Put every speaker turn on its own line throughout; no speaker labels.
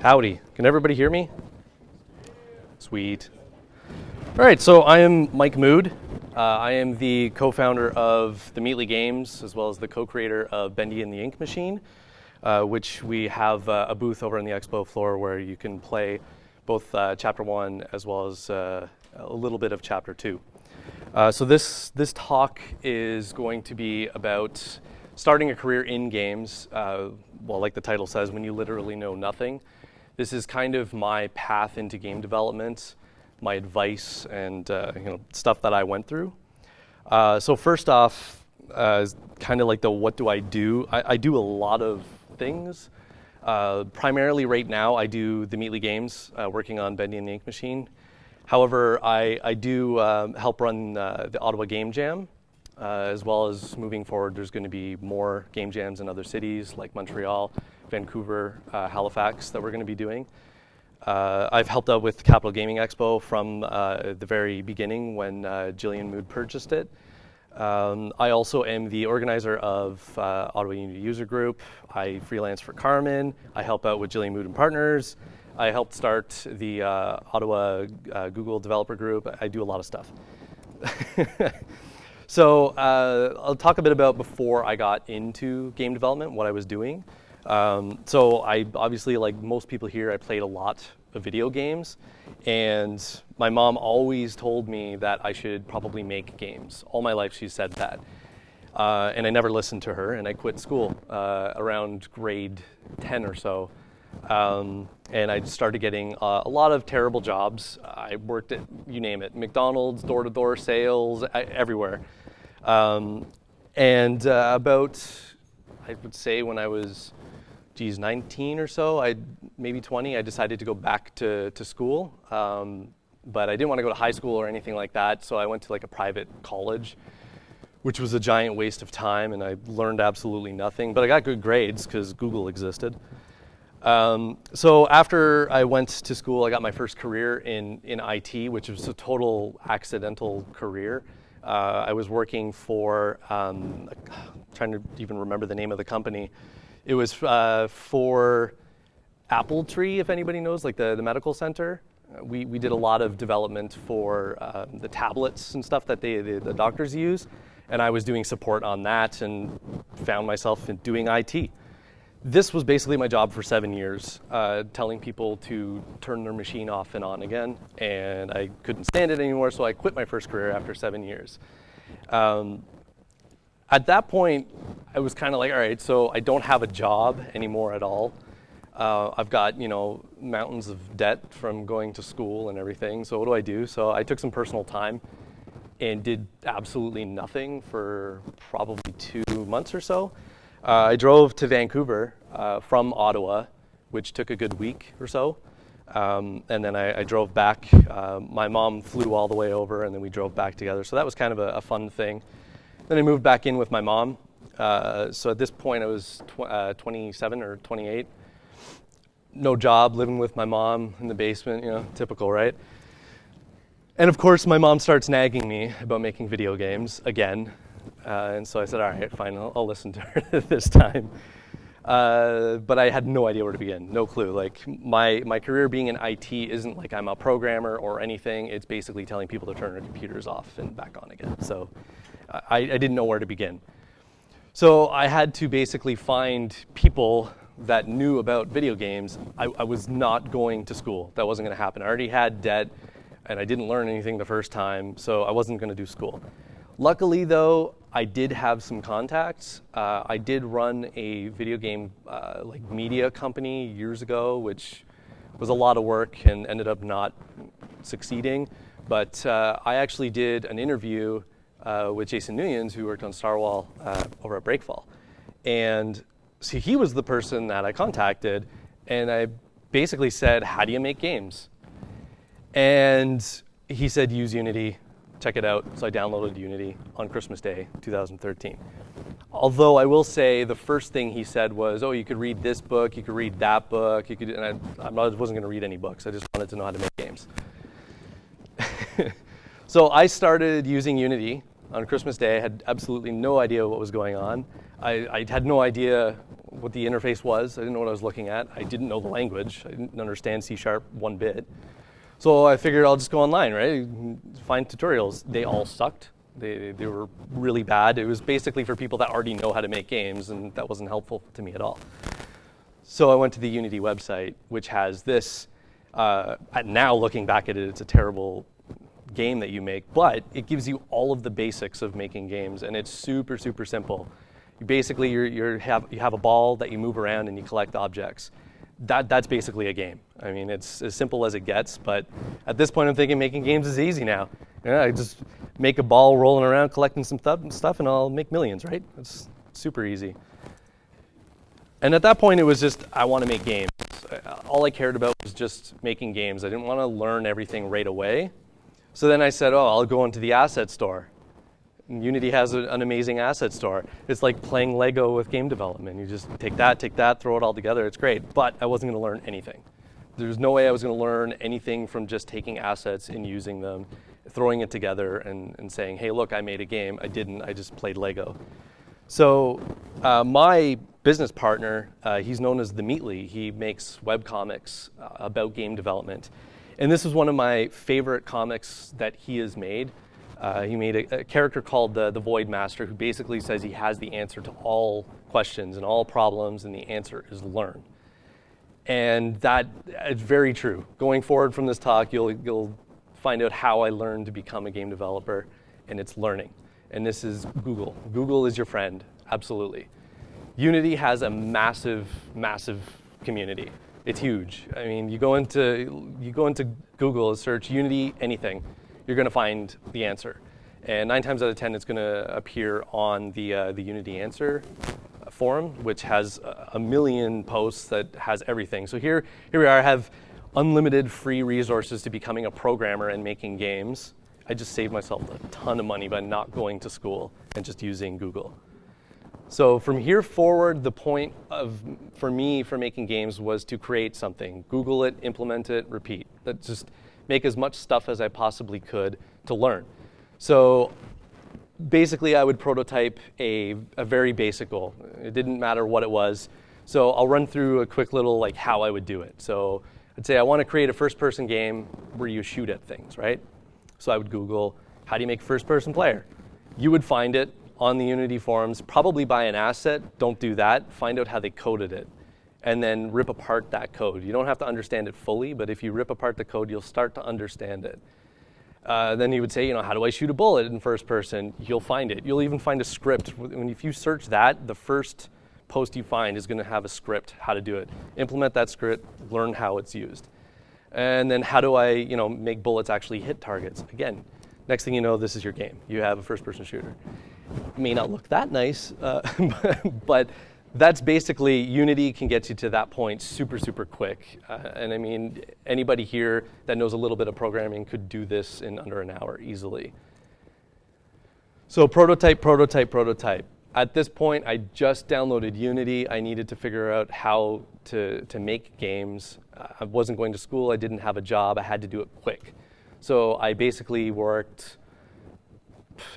Howdy. Can everybody hear me? Sweet. All right, so I am Mike Mood. I am the co-founder of the Meatly Games, as well as the co-creator of Bendy and the Ink Machine, which we have a booth over on the expo floor where you can play both Chapter 1 as well as a little bit of Chapter 2. So this talk is going to be about starting a career in games. Well, like the title says, when you literally know nothing. This is kind of my path into game development, my advice, and stuff that I went through. So first off, kind of like the what do I do? I do a lot of things. Primarily right now, I do the Meatly Games, working on Bendy and the Ink Machine. However, I do help run the Ottawa Game Jam, as well as moving forward, there's going to be more game jams in other cities like Montreal, Vancouver, Halifax that we're going to be doing. I've helped out with Capital Gaming Expo from the very beginning when Jillian Mood purchased it. I also am the organizer of Ottawa Unity User Group. I freelance for Carmen. I help out with Jillian Mood and Partners. I helped start the Ottawa Google Developer Group. I do a lot of stuff. So I'll talk a bit about before I got into game development, what I was doing. So I obviously, like most people here, I played a lot of video games, and my mom always told me that I should probably make games. All my life she said that. And I never listened to her, and I quit school around grade 10 or so. And I started getting a lot of terrible jobs. I worked at, you name it, McDonald's, door-to-door sales, everywhere. And about, I would say when I was, 19 or so, maybe 20, I decided to go back to school. But I didn't want to go to high school or anything like that, so I went to like a private college, which was a giant waste of time, and I learned absolutely nothing. But I got good grades because Google existed. So after I went to school, I got my first career in IT, which was a total accidental career. I was working for, I'm trying to even remember the name of the company. It was for Apple Tree, if anybody knows, like the medical center. We did a lot of development for the tablets and stuff that the doctors use, and I was doing support on that and found myself doing IT. This was basically my job for 7 years, telling people to turn their machine off and on again, and I couldn't stand it anymore, so I quit my first career after 7 years. At that point, I was kind of like, all right, so I don't have a job anymore at all. I've got, mountains of debt from going to school and everything, so what do I do? So I took some personal time and did absolutely nothing for probably 2 months or so. I drove to Vancouver from Ottawa, which took a good week or so. And then I drove back. My mom flew all the way over, and then we drove back together. So that was kind of a fun thing. Then I moved back in with my mom. So at this point, I was 27 or 28. No job, living with my mom in the basement, typical, right? And of course, my mom starts nagging me about making video games again. And so I said, all right, fine, I'll listen to her this time. But I had no idea where to begin, no clue. Like my career being in IT isn't like I'm a programmer or anything. It's basically telling people to turn their computers off and back on again. So I didn't know where to begin. So I had to basically find people that knew about video games. I was not going to school. That wasn't going to happen. I already had debt, and I didn't learn anything the first time, so I wasn't going to do school. Luckily, though, I did have some contacts. I did run a video game media company years ago, which was a lot of work and ended up not succeeding. But I actually did an interview with Jason Nguyen's, who worked on Starwall over at Breakfall. And so he was the person that I contacted, and I basically said, how do you make games? And he said, use Unity. Check it out. So I downloaded Unity on Christmas Day, 2013. Although I will say the first thing he said was, oh, you could read this book, you could read that book, and I wasn't going to read any books. I just wanted to know how to make games. So I started using Unity on Christmas Day. I had absolutely no idea what was going on. I had no idea what the interface was. I didn't know what I was looking at. I didn't know the language. I didn't understand C# one bit. So I figured I'll just go online, right? Find tutorials. They all sucked. They were really bad. It was basically for people that already know how to make games, and that wasn't helpful to me at all. So I went to the Unity website, which has this. Now looking back at it, it's a terrible game that you make, but it gives you all of the basics of making games, and it's super, super simple. Basically, you have a ball that you move around and you collect objects. That's basically a game. I mean, it's as simple as it gets, but at this point I'm thinking making games is easy now. Yeah, I just make a ball rolling around collecting some stuff and I'll make millions, right? It's super easy. And at that point it was just, I want to make games. All I cared about was just making games. I didn't want to learn everything right away. So then I said, oh, I'll go into the asset store. And Unity has an amazing asset store. It's like playing Lego with game development. You just take that, throw it all together. It's great. But I wasn't going to learn anything. There's no way I was going to learn anything from just taking assets and using them, throwing it together and saying, hey, look, I made a game. I didn't. I just played Lego. So my business partner, he's known as the Meatly. He makes webcomics about game development. And this is one of my favorite comics that he has made. He made a character called the Void Master, who basically says he has the answer to all questions and all problems, and the answer is learn. And that is very true. Going forward from this talk, you'll find out how I learned to become a game developer, and it's learning. And this is Google. Google is your friend, absolutely. Unity has a massive, massive community. It's huge. I mean, you go into Google, search Unity anything, you're going to find the answer. And 9 times out of 10, it's going to appear on the Unity answer forum, which has a million posts that has everything. So here we are. I have unlimited free resources to becoming a programmer and making games. I just saved myself a ton of money by not going to school and just using Google. So from here forward, the point for me for making games was to create something. Google it, implement it, repeat. Just make as much stuff as I possibly could to learn. So basically, I would prototype a very basic goal. It didn't matter what it was. So I'll run through a quick little how I would do it. So I'd say I want to create a first-person game where you shoot at things, right? So I would Google, how do you make a first-person player? You would find it on the Unity forums, probably by an asset. Don't do that. Find out how they coded it, and then rip apart that code. You don't have to understand it fully, but if you rip apart the code, you'll start to understand it. Then you would say, how do I shoot a bullet in first person? You'll find it. You'll even find a script. If you search that, the first post you find is going to have a script, how to do it. Implement that script, learn how it's used. And then how do I make bullets actually hit targets? Again, next thing you know, this is your game. You have a first-person shooter. It may not look that nice, but that's basically, Unity can get you to that point super, super quick. And I mean, anybody here that knows a little bit of programming could do this in under an hour easily. So prototype, prototype, prototype. At this point, I just downloaded Unity. I needed to figure out how to make games. I wasn't going to school. I didn't have a job. I had to do it quick. So I basically worked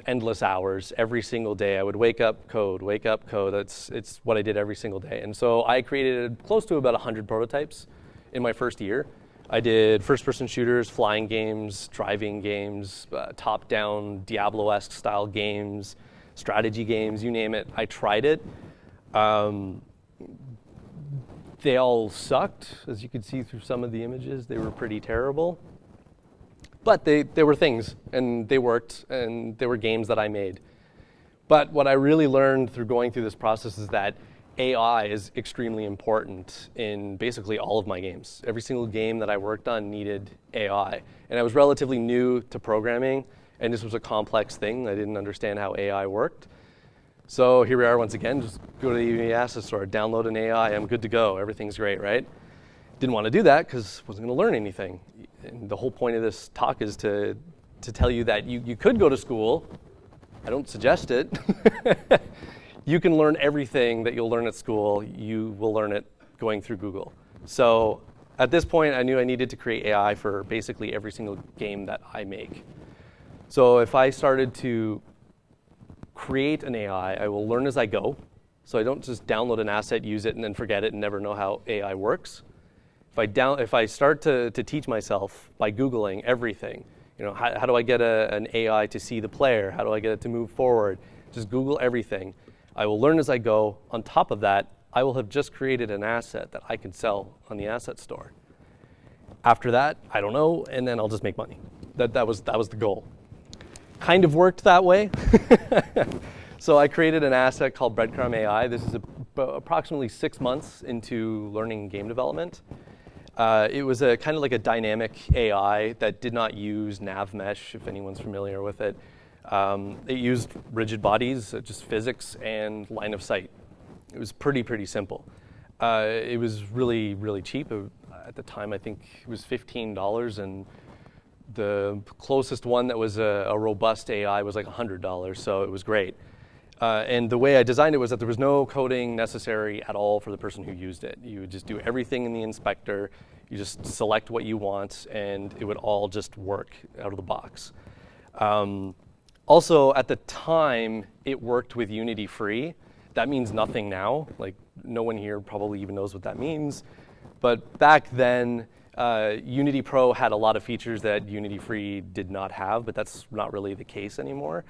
endless hours every single day. I would wake up, code, wake up, code. It's what I did every single day. And so I created close to about 100 prototypes in my first year. I did first-person shooters, flying games, driving games, top-down Diablo-esque style games, strategy games, you name it. I tried it. They all sucked, as you could see through some of the images. They were pretty terrible. But they were things, and they worked, and they were games that I made. But what I really learned through going through this process is that AI is extremely important in basically all of my games. Every single game that I worked on needed AI. And I was relatively new to programming, and this was a complex thing. I didn't understand how AI worked. So here we are once again, just go to the Unity Asset Store, download an AI, I'm good to go, everything's great, right? Didn't want to do that because I wasn't going to learn anything. And the whole point of this talk is to tell you that you could go to school. I don't suggest it. You can learn everything that you'll learn at school. You will learn it going through Google. So at this point, I knew I needed to create AI for basically every single game that I make. So if I started to create an AI, I will learn as I go. So I don't just download an asset, use it, and then forget it and never know how AI works. If I start to teach myself by Googling everything, how do I get an AI to see the player? How do I get it to move forward? Just Google everything. I will learn as I go. On top of that, I will have just created an asset that I can sell on the asset store. After that, I don't know, and then I'll just make money. That was the goal. Kind of worked that way. So I created an asset called Breadcrumb AI. This is approximately 6 months into learning game development. It was a kind of like a dynamic AI that did not use nav mesh, if anyone's familiar with it. It used rigid bodies, just physics and line of sight. It was pretty simple. It was really cheap. At the time, I think it was $15, and the closest one that was a robust AI was like $100, so it was great. And the way I designed it was that there was no coding necessary at all for the person who used it. You would just do everything in the inspector, you just select what you want, and it would all just work out of the box. Also, at the time, it worked with Unity free. That means nothing now. Like, no one here probably even knows what that means. But back then, Unity Pro had a lot of features that Unity free did not have, but that's not really the case anymore.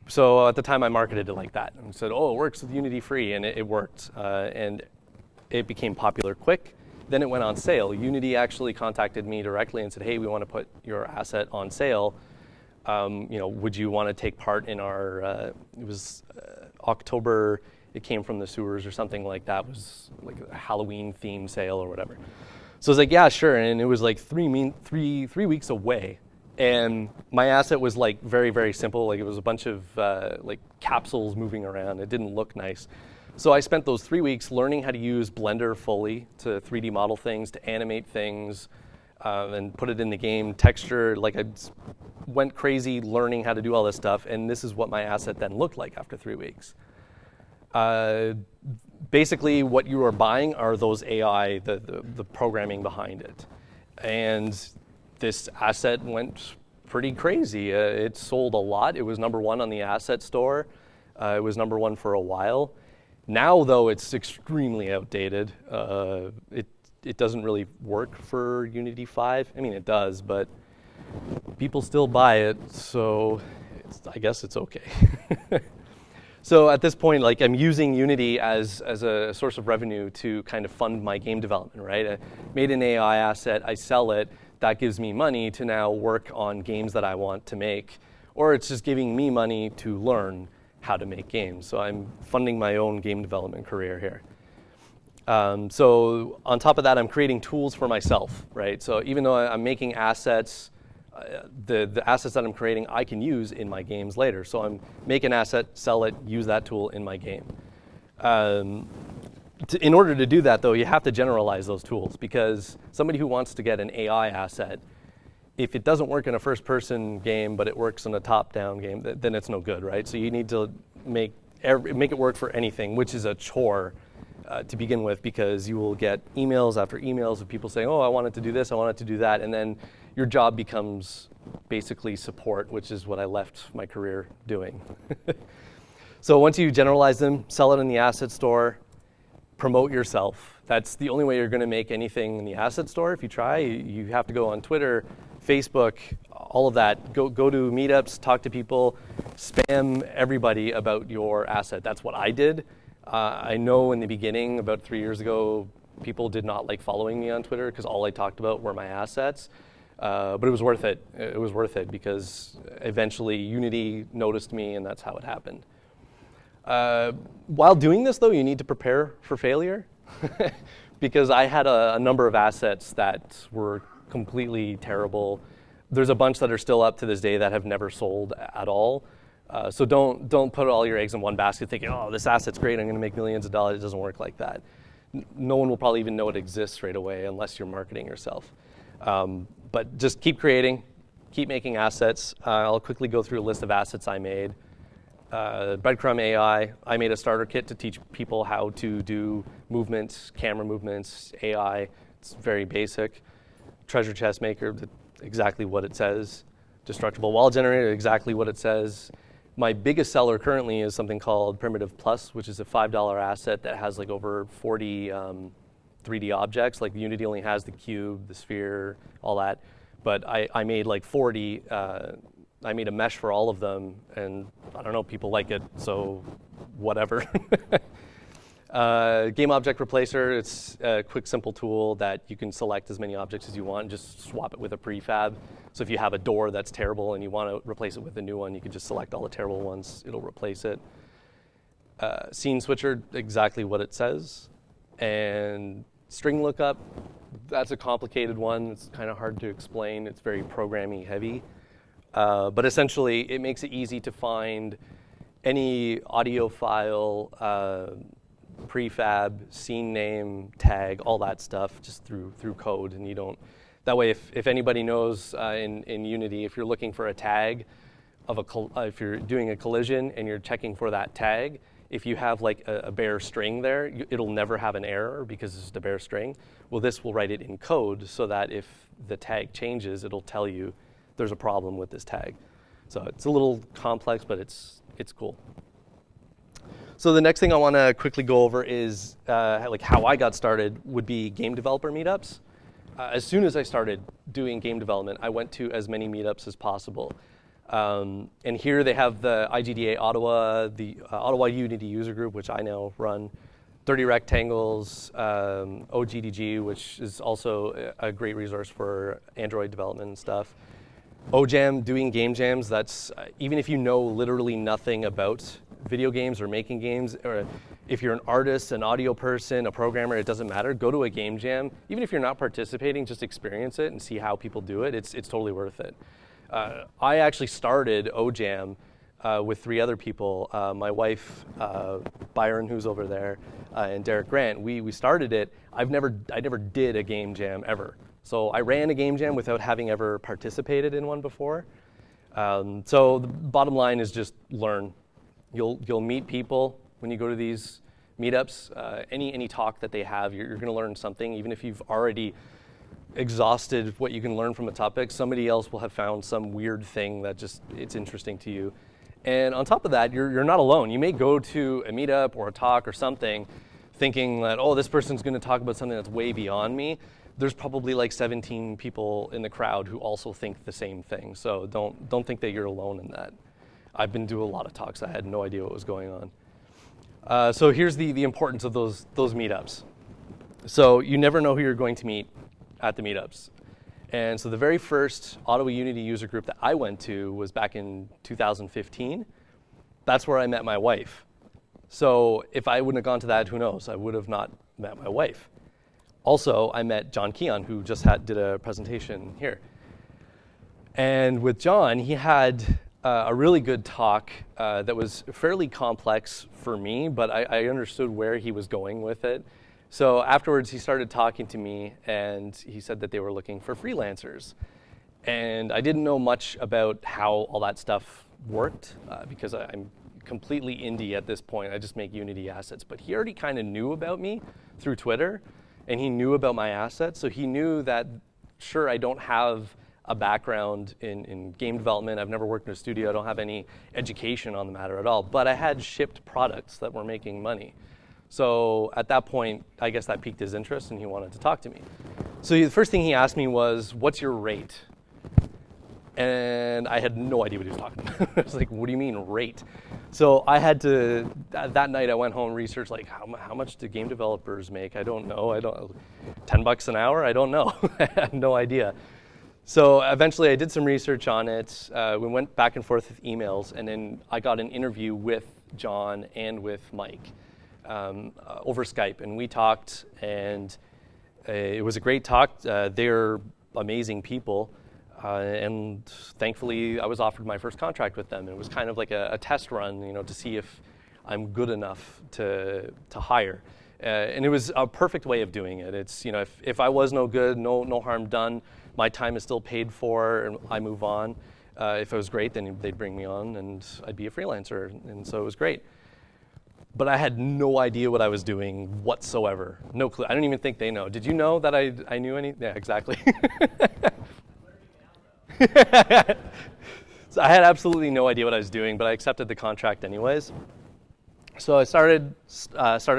So at the time, I marketed it like that and said, oh, it works with Unity free, and it worked. And it became popular quick. Then it went on sale. Unity actually contacted me directly and said, hey, we want to put your asset on sale. Would you want to take part in our, it was October, it came from the sewers or something like that. It was like a Halloween themed sale or whatever. So I was like, yeah, sure. And it was like three weeks away. And my asset was like very simple. Like, it was a bunch of like capsules moving around. It didn't look nice. So I spent those 3 weeks learning how to use Blender fully to 3D model things, to animate things, and put it in the game, texture. Like, I went crazy learning how to do all this stuff. And this is what my asset then looked like after 3 weeks. Basically, what you are buying are those AI, the programming behind it. And this asset went pretty crazy. It sold a lot. It was #1 on the asset store. It was #1 for a while. Now, though, it's extremely outdated. It doesn't really work for Unity 5. I mean, it does, but people still buy it, so I guess it's okay. So at this point, like, I'm using Unity as a source of revenue to kind of fund my game development, right? I made an AI asset, I sell it, that gives me money to now work on games that I want to make, or it's just giving me money to learn how to make games. So I'm funding my own game development career here. So on top of that, I'm creating tools for myself, right? So even though I'm making assets, the assets that I'm creating, I can use in my games later. So I'm make an asset, sell it, use that tool in my game. In order to do that, though, you have to generalize those tools, because somebody who wants to get an AI asset, if it doesn't work in a first-person game, but it works in a top-down game, then it's no good, right? So you need to make it work for anything, which is a chore to begin with, because you will get emails after emails of people saying, oh, I wanted to do this, I wanted to do that, and then your job becomes basically support, which is what I left my career doing. So once you generalize them, sell it in the asset store, promote yourself. That's the only way you're going to make anything in the asset store. If you try, you have to go on Twitter, Facebook, all of that. Go to meetups, talk to people, spam everybody about your asset. That's what I did. I know in the beginning, about 3 years ago, people did not like following me on Twitter because all I talked about were my assets. But it was worth it. It was worth it because eventually Unity noticed me, and that's how it happened. While doing this, though, you need to prepare for failure because I had a number of assets that were completely terrible. There's a bunch that are still up to this day that have never sold at all. So don't put all your eggs in one basket thinking, oh, this asset's great, I'm going to make millions of dollars. It doesn't work like that. No one will probably even know it exists right away unless you're marketing yourself. But just keep creating, keep making assets. I'll quickly go through a list of assets I made. Breadcrumb AI, I made a starter kit to teach people how to do movements, camera movements, AI. It's very basic. Treasure chest maker, exactly what it says. Destructible wall generator, exactly what it says. My biggest seller currently is something called Primitive Plus, which is a $5 asset that has like over 40 3D objects. Like Unity only has the cube, the sphere, all that. But I made like 40. I made a mesh for all of them, and I don't know, people like it, so whatever. Game Object Replacer, it's a quick, simple tool that you can select as many objects as you want and just swap it with a prefab. So if you have a door that's terrible and you want to replace it with a new one, you can just select all the terrible ones, it'll replace it. Scene Switcher, exactly what it says. And String Lookup, that's a complicated one. It's kind of hard to explain. It's very programming heavy. But essentially, it makes it easy to find any audio file, prefab, scene name, tag, all that stuff just through code, and you don't. That way, if anybody knows in Unity, if you're looking for a tag of if you're doing a collision and you're checking for that tag, if you have like a bare string there, it'll never have an error because it's just a bare string. Well, this will write it in code so that if the tag changes, it'll tell you there's a problem with this tag. So it's a little complex, but it's cool. So the next thing I want to quickly go over is like how I got started would be game developer meetups. As soon as I started doing game development, I went to as many meetups as possible. And here they have the IGDA Ottawa, the Ottawa Unity User Group, which I now run, 30 Rectangles, OGDG, which is also a great resource for Android development and stuff. OJam, doing game jams, that's, even if you know literally nothing about video games or making games, or if you're an artist, an audio person, a programmer, it doesn't matter, go to a game jam. Even if you're not participating, just experience it and see how people do it. It's totally worth it. I actually started OJam with 3 other people. My wife, Byron, who's over there, and Derek Grant. We started it. I never did a game jam ever. So I ran a game jam without having ever participated in one before. So the bottom line is just learn. You'll meet people when you go to these meetups. Any talk that they have, you're going to learn something, even if you've already exhausted what you can learn from a topic. Somebody else will have found some weird thing that just it's interesting to you. And on top of that, you're not alone. You may go to a meetup or a talk or something thinking that, oh, this person's going to talk about something that's way beyond me. There's probably like 17 people in the crowd who also think the same thing. So don't think that you're alone in that. I've been to a lot of talks. I had no idea what was going on. So here's the importance of those meetups. So you never know who you're going to meet at the meetups. And so the very first Ottawa Unity user group that I went to was back in 2015. That's where I met my wife. So if I wouldn't have gone to that, who knows? I would have not met my wife. Also, I met John Keon, who just did a presentation here. And with John, he had a really good talk that was fairly complex for me, but I understood where he was going with it. So afterwards, he started talking to me, and he said that they were looking for freelancers. And I didn't know much about how all that stuff worked because I'm completely indie at this point. I just make Unity assets. But he already kind of knew about me through Twitter, and he knew about my assets. So he knew that, sure, I don't have a background in game development. I've never worked in a studio. I don't have any education on the matter at all. But I had shipped products that were making money. So at that point, I guess that piqued his interest, and he wanted to talk to me. So the first thing he asked me was, what's your rate? And I had no idea what he was talking about. I was like, what do you mean rate? So I had to, that night I went home and researched, like, how much do game developers make? I don't know. $10 an hour? I don't know. I had no idea. So eventually I did some research on it. We went back and forth with emails, and then I got an interview with John and with Mike over Skype, and we talked, and it was a great talk. They're amazing people, and thankfully I was offered my first contract with them. It was kind of like a test run, to see if I'm good enough to hire. And it was a perfect way of doing it. It's, if I was no good, no harm done. My time is still paid for, and I move on. If it was great, then they'd bring me on, and I'd be a freelancer, and so it was great. But I had no idea what I was doing whatsoever. No clue. I don't even think they know. Did you know that I knew any? Yeah, exactly. So I had absolutely no idea what I was doing, but I accepted the contract anyways. So I started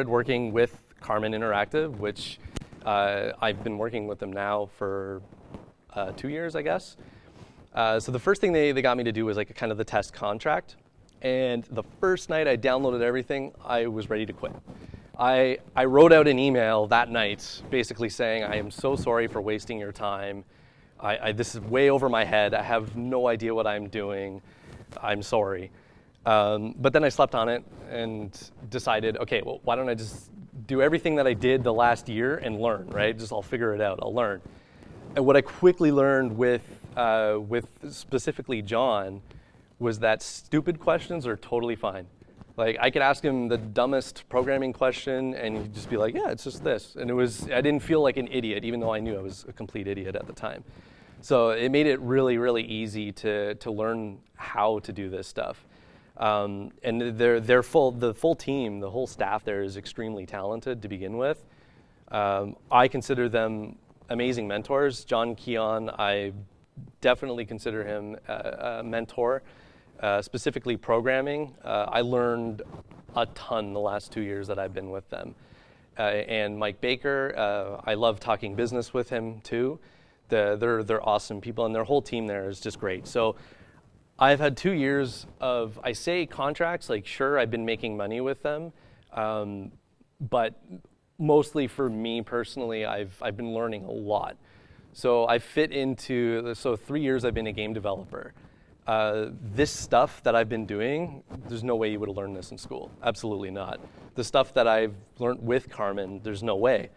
working with Carmen Interactive, which I've been working with them now for 2 years, I guess. So the first thing they got me to do was like a kind of the test contract. And the first night I downloaded everything, I was ready to quit. I wrote out an email that night basically saying, I am so sorry for wasting your time. This is way over my head. I have no idea what I'm doing. I'm sorry. But then I slept on it and decided, okay, well, why don't I just do everything that I did the last year and learn, right? Just I'll figure it out, I'll learn. And what I quickly learned with specifically John was that stupid questions are totally fine. Like I could ask him the dumbest programming question and he'd just be like, yeah, it's just this. And I didn't feel like an idiot, even though I knew I was a complete idiot at the time. So it made it really, really easy to learn how to do this stuff. And the full team, the whole staff there is extremely talented to begin with. I consider them amazing mentors. John Keon, I definitely consider him a mentor. Specifically programming, I learned a ton the last 2 years that I've been with them. And Mike Baker, I love talking business with him too. They're awesome people, and their whole team there is just great. So I've had 2 years of, I say contracts, like sure, I've been making money with them, but mostly for me personally, I've been learning a lot. So I fit into, so 3 years I've been a game developer. This stuff that I've been doing, there's no way you would have learned this in school. Absolutely not. The stuff that I've learned with Carmen, there's no way.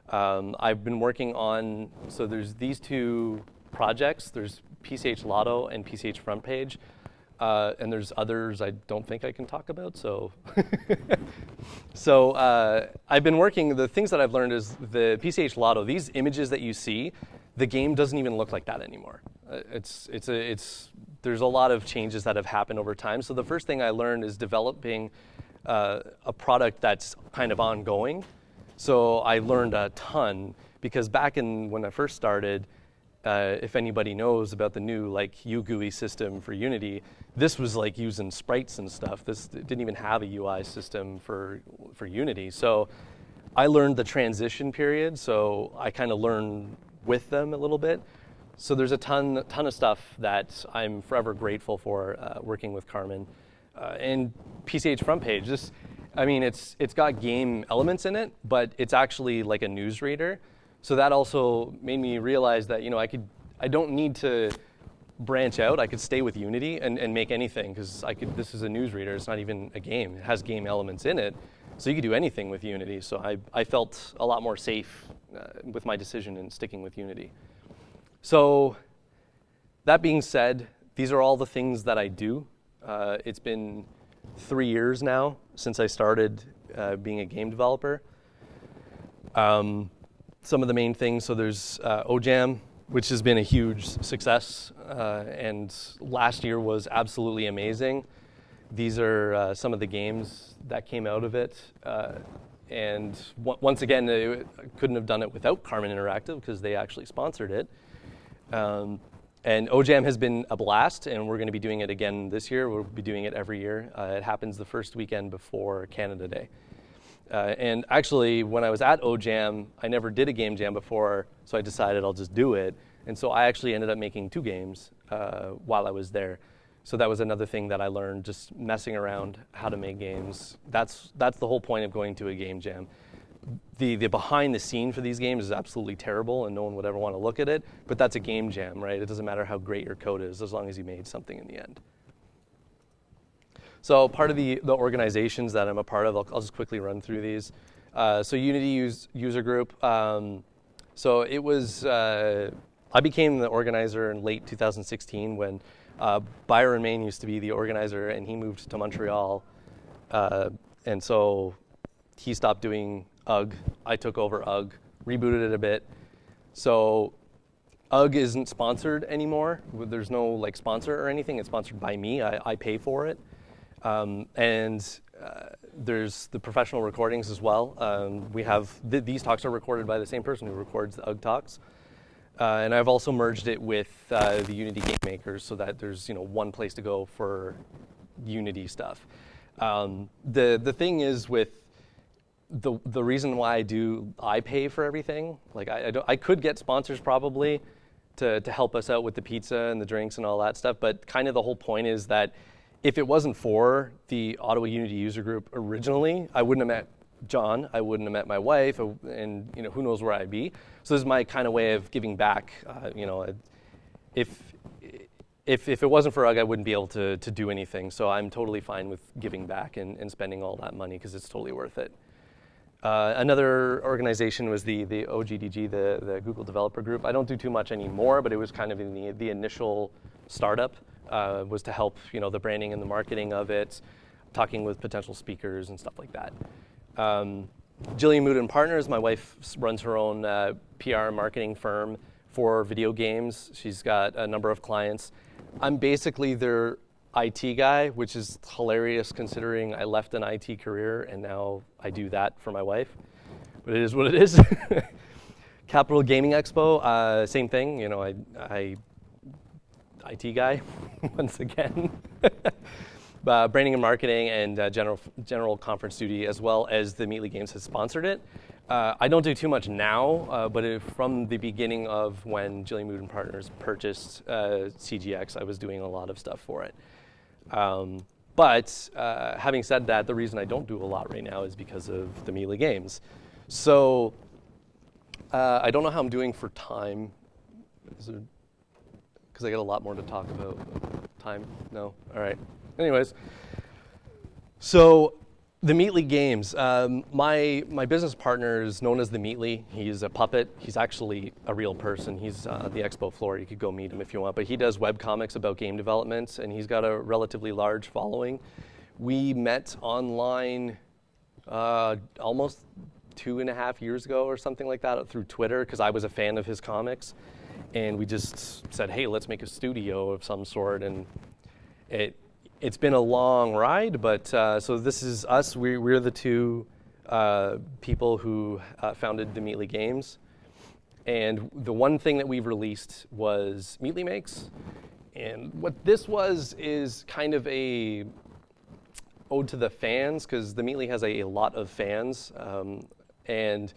I've been working on, so there's these two projects. There's PCH Lotto and PCH Front Page. And there's others I don't think I can talk about, so. So I've been working, the things that I've learned is the PCH Lotto, these images that you see, the game doesn't even look like that anymore. There's a lot of changes that have happened over time. So the first thing I learned is developing a product that's kind of ongoing. So I learned a ton because back when I first started, if anybody knows about the new like UGUI system for Unity, this was like using sprites and stuff. This didn't even have a UI system for Unity. So I learned the transition period. So I kind of learned with them a little bit. So there's a ton of stuff that I'm forever grateful for working with Carmen. And PCH Front Page, it's got game elements in it, but it's actually like a newsreader. So that also made me realize that I don't need to branch out. I could stay with Unity and make anything because this is a newsreader. It's not even a game. It has game elements in it, so you could do anything with Unity. So I felt a lot more safe with my decision in sticking with Unity. So that being said, these are all the things that I do. It's been 3 years now since I started being a game developer. Some of the main things, so there's OJam, which has been a huge success, and last year was absolutely amazing. These are some of the games that came out of it. And once again, I couldn't have done it without Carmen Interactive because they actually sponsored it. And OJam has been a blast, and we're going to be doing it again this year. We'll be doing it every year. It happens the first weekend before Canada Day. And actually, when I was at OJam, I never did a game jam before, so I decided I'll just do it. And so I actually ended up making 2 games while I was there. So that was another thing that I learned, just messing around how to make games. That's the whole point of going to a game jam. The behind the scene for these games is absolutely terrible and no one would ever want to look at it, but that's a game jam, right? It doesn't matter how great your code is as long as you made something in the end. So part of the organizations that I'm a part of, I'll just quickly run through these. So Unity user group. So it was, I became the organizer in late 2016 when Byron Main used to be the organizer and he moved to Montreal. And so he stopped doing UG. I took over UG, rebooted it a bit. So UG isn't sponsored anymore. There's no like sponsor or anything. It's sponsored by me. I pay for it. And there's the professional recordings as well. We have these talks are recorded by the same person who records the UG talks. And I've also merged it with the Unity game makers so that there's one place to go for Unity stuff. The thing is with the reason why I pay for everything. Like I could get sponsors probably to help us out with the pizza and the drinks and all that stuff, but kind of the whole point is that if it wasn't for the Ottawa Unity user group originally, I wouldn't have met John, I wouldn't have met my wife, and who knows where I'd be. So this is my kind of way of giving back. If it wasn't for UG, I wouldn't be able to do anything. So I'm totally fine with giving back and spending all that money because it's totally worth it. Another organization was the OGDG, the Google Developer Group. I don't do too much anymore, but it was kind of in the initial startup, was to help the branding and the marketing of it, talking with potential speakers and stuff like that. Jillian Mood and Partners, my wife runs her own PR marketing firm for video games. She's got a number of clients. I'm basically their IT guy, which is hilarious considering I left an IT career and now I do that for my wife. But it is what it is. Capital Gaming Expo, same thing. I IT guy once again. Branding and marketing and general conference duty, as well as the Meatly Games has sponsored it. I don't do too much now, but from the beginning of when Jillian Mood and Partners purchased CGX, I was doing a lot of stuff for it. But having said that, the reason I don't do a lot right now is because of the Meatly Games. So I don't know how I'm doing for time. Because I got a lot more to talk about. Time? No? All right. Anyways, so the Meatly Games. My business partner is known as the Meatly. He's a puppet. He's actually a real person. He's on the expo floor. You could go meet him if you want. But he does webcomics about game development, and he's got a relatively large following. We met online almost 2.5 years ago or something like that through Twitter because I was a fan of his comics. And we just said, hey, let's make a studio of some sort. And it's been a long ride, but so this is us. We're the two people who founded the Meatly Games. And the one thing that we've released was Meatly Makes. And what this is kind of a ode to the fans, because the Meatly has a lot of fans. And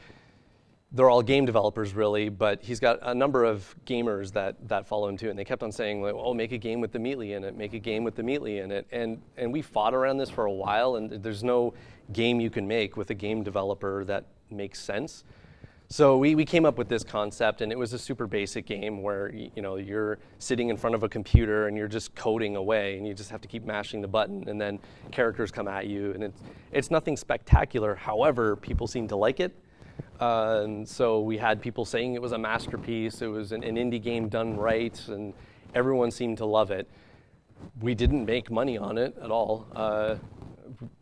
they're all game developers, really, but he's got a number of gamers that follow him too, and they kept on saying, like, "Oh, make a game with the Meatly in it, make a game with the Meatly in it," and we fought around this for a while, and there's no game you can make with a game developer that makes sense. So we came up with this concept, and it was a super basic game where you're sitting in front of a computer and you're just coding away, and you just have to keep mashing the button, and then characters come at you, and it's nothing spectacular. However, people seem to like it. And so we had people saying it was a masterpiece, it was an indie game done right, and everyone seemed to love it. We didn't make money on it at all.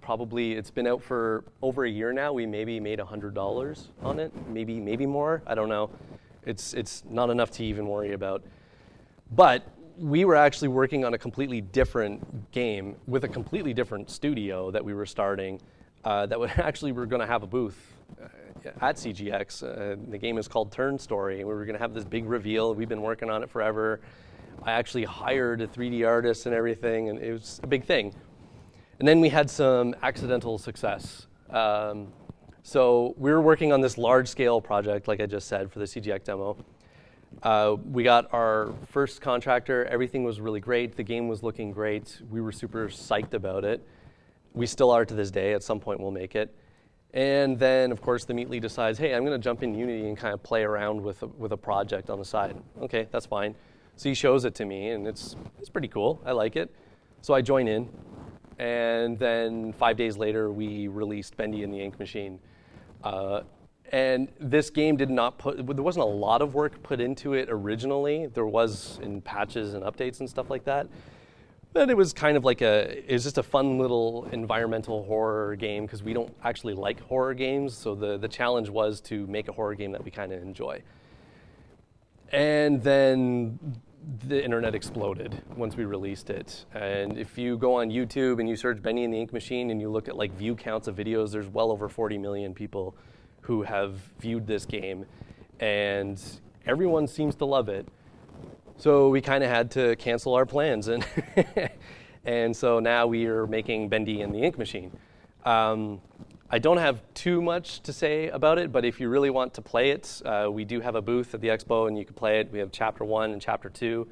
Probably it's been out for over a year now. We maybe made $100 on it, maybe more. I don't know. It's not enough to even worry about. But we were actually working on a completely different game with a completely different studio that we were starting. That would actually we're going to have a booth at CGX. The game is called Turn Story. We were going to have this big reveal. We've been working on it forever. I actually hired a 3D artist and everything, and it was a big thing. And then we had some accidental success. So we were working on this large-scale project, like I just said, for the CGX demo. We got our first contractor. Everything was really great. The game was looking great. We were super psyched about it. We still are to this day. At some point, we'll make it. And then, of course, the Meatly decides, hey, I'm going to jump in Unity and kind of play around with a project on the side. Okay, that's fine. So he shows it to me, and it's pretty cool. I like it. So I join in. And then 5 days later, we released Bendy and the Ink Machine. And this game there wasn't a lot of work put into it originally. There was in patches and updates and stuff like that. But it was kind of like it was just a fun little environmental horror game because we don't actually like horror games. So the challenge was to make a horror game that we kind of enjoy. And then the internet exploded once we released it. And if you go on YouTube and you search Bendy and the Ink Machine and you look at like view counts of videos, there's well over 40 million people who have viewed this game. And everyone seems to love it. So we kind of had to cancel our plans, and and so now we are making Bendy and the Ink Machine. I don't have too much to say about it, but if you really want to play it, we do have a booth at the expo, and you can play it. We have Chapter 1 and Chapter 2.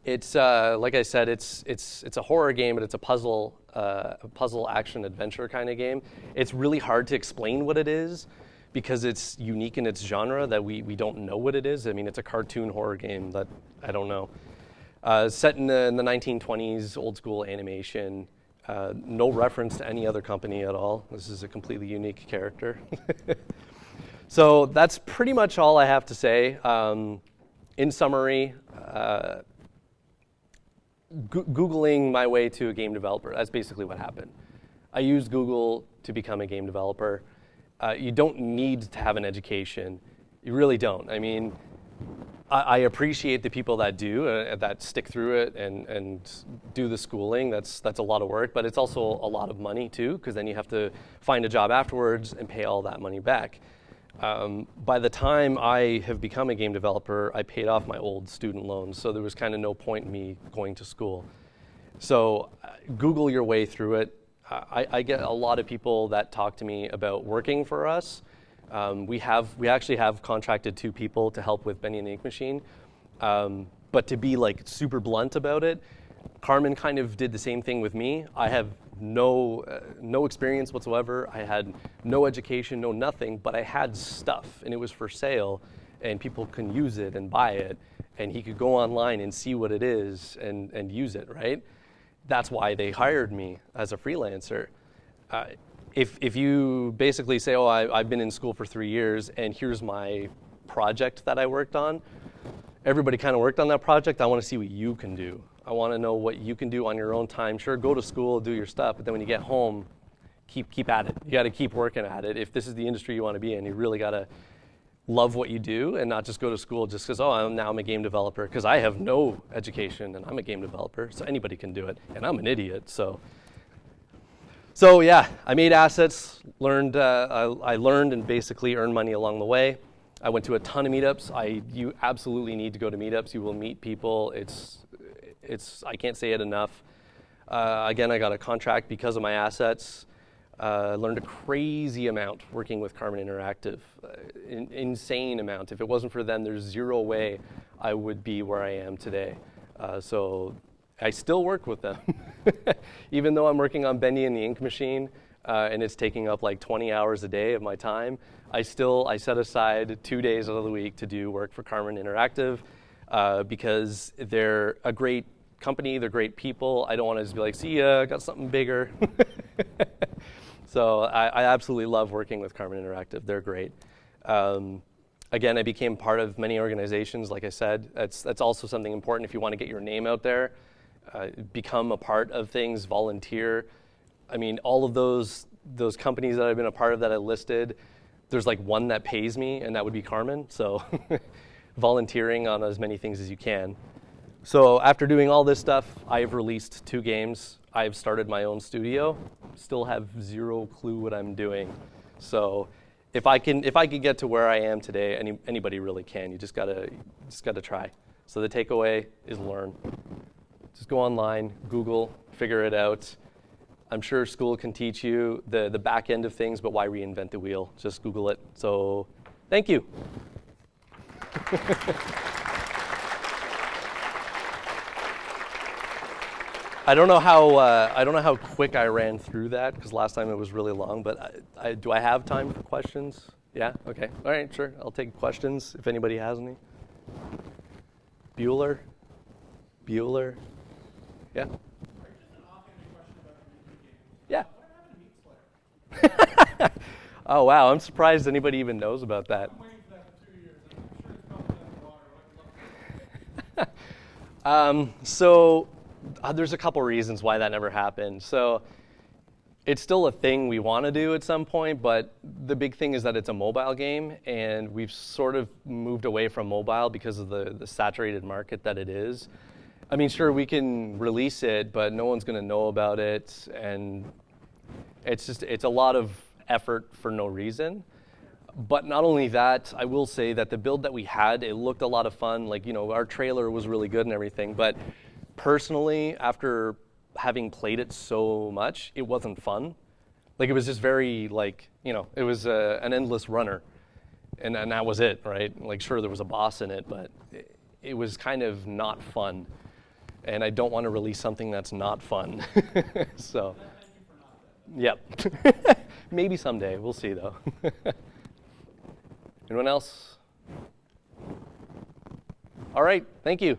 It's like I said, it's a horror game, but it's a puzzle action adventure kind of game. It's really hard to explain what it is because it's unique in its genre that we don't know what it is. I mean, it's a cartoon horror game that I don't know. Set in the 1920s, old school animation. No reference to any other company at all. This is a completely unique character. So that's pretty much all I have to say. In summary, Googling my way to a game developer, that's basically what happened. I used Google to become a game developer. You don't need to have an education. You really don't. I mean, I appreciate the people that do, that stick through it and do the schooling. That's a lot of work, but it's also a lot of money too, because then you have to find a job afterwards and pay all that money back. By the time I have become a game developer, I paid off my old student loans, so there was kind of no point in me going to school. So Google your way through it. I get a lot of people that talk to me about working for us. We actually have contracted 2 people to help with Bendy and the Ink Machine. But to be like super blunt about it, Carmen kind of did the same thing with me. I have no experience whatsoever. I had no education, no nothing, but I had stuff and it was for sale and people can use it and buy it and he could go online and see what it is and use it, right? That's why they hired me as a freelancer. If you basically say, oh, I've been in school for 3 years and here's my project that I worked on, everybody kind of worked on that project. I want to see what you can do. I want to know what you can do on your own time. Sure, go to school, do your stuff, but then when you get home, keep at it. You got to keep working at it. If this is the industry you want to be in, you really got to love what you do and not just go to school just because, oh, now I'm a game developer, because I have no education and I'm a game developer, so anybody can do it, and I'm an idiot, so yeah, I made assets, I learned and basically earned money along the way. I went to a ton of meetups. You absolutely need to go to meetups. You will meet people. I can't say it enough. Again, I got a contract because of my assets. Learned a crazy amount working with Carmen Interactive, insane amount. If it wasn't for them, there's zero way I would be where I am today. So I still work with them. Even though I'm working on Bendy and the Ink Machine, and it's taking up like 20 hours a day of my time, I set aside 2 days out of the week to do work for Carmen Interactive because they're a great company, they're great people. I don't want to just be like, see ya, got something bigger. So I absolutely love working with Carmen Interactive. They're great. Again, I became part of many organizations, like I said. That's also something important if you want to get your name out there. Become a part of things, volunteer. I mean, all of those companies that I've been a part of that I listed, there's like one that pays me, and that would be Carmen. So volunteering on as many things as you can. So after doing all this stuff, I've released 2 games. I've started my own studio. Still have zero clue what I'm doing. So if I could get to where I am today, anybody really can. You just gotta try. So the takeaway is learn. Just go online, Google, figure it out. I'm sure school can teach you the back end of things, but why reinvent the wheel? Just Google it. So thank you. I don't know how quick I ran through that because last time it was really long. But do I have time for questions? Yeah. Okay. All right. Sure. I'll take questions if anybody has any. Bueller. Yeah. Yeah. Oh wow! I'm surprised anybody even knows about that.
I'm waiting for that for 2 years. I'm sure it's probably in the water.
So there's a couple reasons why that never happened. So it's still a thing we want to do at some point, but the big thing is that it's a mobile game, and we've sort of moved away from mobile because of the saturated market that it is. I mean, sure, we can release it, but no one's going to know about it, and it's a lot of effort for no reason. But not only that, I will say that the build that we had, it looked a lot of fun. Like, you know, our trailer was really good and everything. But personally, after having played it so much, it wasn't fun. Like, it was just very, like, you know, it was an endless runner. And that was it, right? Like, sure, there was a boss in it, but it was kind of not fun. And I don't want to release something that's not fun. So, yep. Maybe someday. We'll see, though. Anyone else? All right. Thank you.